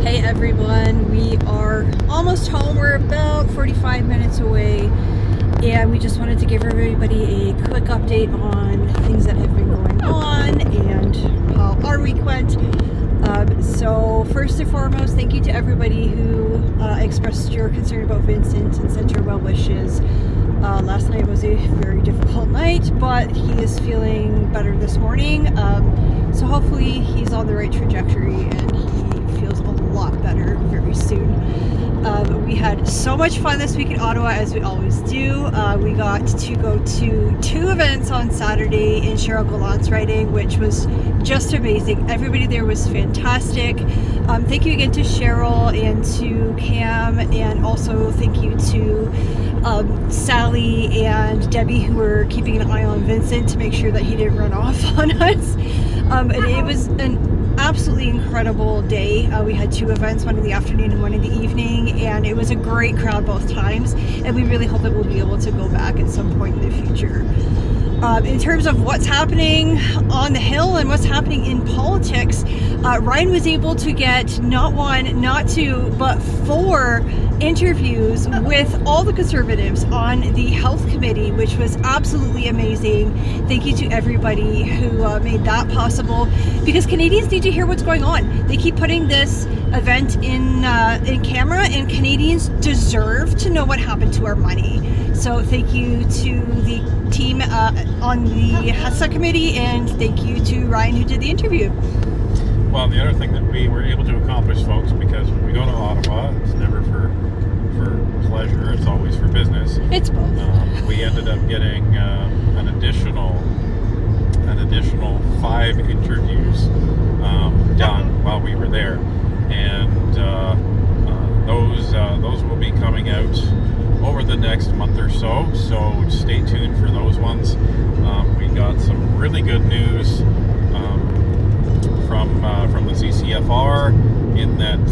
Hey everyone, we are almost home. We're about 45 minutes away, and we just wanted to give everybody a quick update on things that have been going on and how our week went. So first and foremost, thank you to everybody who expressed your concern about Vincent and sent your well wishes. Last night was a very difficult night, but he is feeling better this morning. So hopefully he's on the right trajectory and he feels a lot better very soon. We had so much fun this week in Ottawa, as we always do. We got to go to 2 events on Saturday in Cheryl Gallant's riding, which was just amazing. Everybody there was fantastic. Thank you again to Cheryl and to Cam, and also thank you to Sally and Debbie, who were keeping an eye on Vincent to make sure that he didn't run off on us. And it was an absolutely incredible day. We had 2 events, one in the afternoon and one in the evening, and it was a great crowd both times, and we really hope that we'll be able to go back at some point in the future. In terms of what's happening on the Hill and what's happening in politics, Ryan was able to get not 1, not 2, but 4 interviews with all the Conservatives on the Health Committee, which was absolutely amazing. Thank you to everybody who made that possible, because Canadians need to hear what's going on. They keep putting this event in camera, and Canadians deserve to know what happened to our money. So thank you to the team on the HESA committee, and thank you to Ryan who did the interview. Well, the other thing that we were able to accomplish, folks, because when we go to Ottawa, it's never for pleasure, it's always for business. It's both. We ended up getting an additional 5 interviews done while we were there, and those will be coming out over the next month or so. So stay tuned for those ones. We got some really good news from the CCFR in that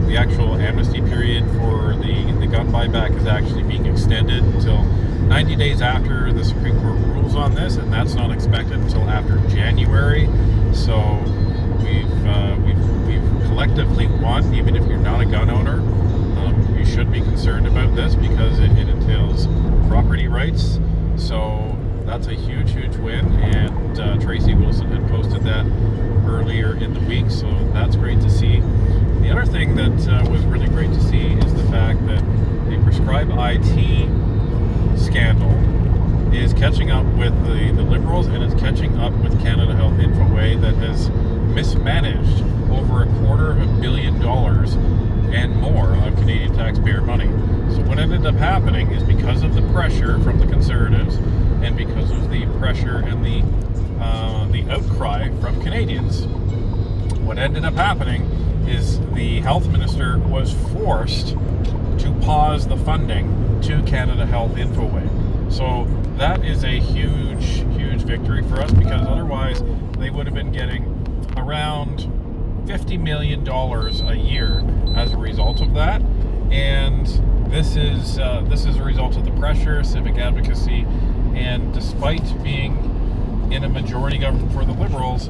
the actual amnesty period for the gun buyback is actually being extended until 90 days after the Supreme Court rules on this, and that's not expected until after January. So we've collectively won. Even if you're not a gun owner, you should be concerned about this because it entails property rights. So that's a huge win, and Tracy Wilson had posted that earlier in the week, so that's great to see. The other thing that was really great to see is the fact that the Prescribe IT scandal is catching up with the Liberals, and it's catching up with Canada Health Infoway that has mismanaged over $250 million and more of Canadian taxpayer money. So what ended up happening is, because of the pressure from the Conservatives and because of the pressure and the outcry from Canadians, what ended up happening is the health minister was forced to pause the funding to Canada Health Infoway. So that is a huge victory for us, because otherwise they would have been getting around $50 million a year as a result of that. And this is a result of the pressure, civic advocacy, and despite being in a majority government for the Liberals,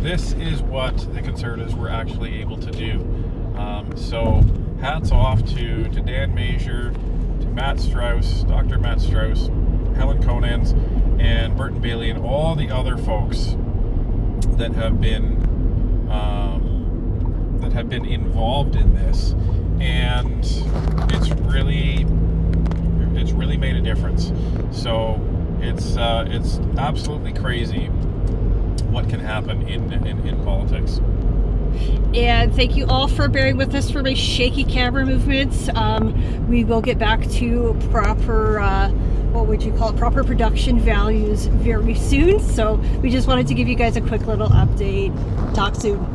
this is what the Conservatives were actually able to do. So hats off to Dan Major, to Matt Strauss, Dr. Matt Strauss, Helen Conans, and Burton Bailey, and all the other folks that have been involved in this. And it's really made a difference. So it's absolutely crazy what can happen in politics. And thank you all for bearing with us for my shaky camera movements. We will get back to proper proper production values very soon. So we just wanted to give you guys a quick little update. Talk soon.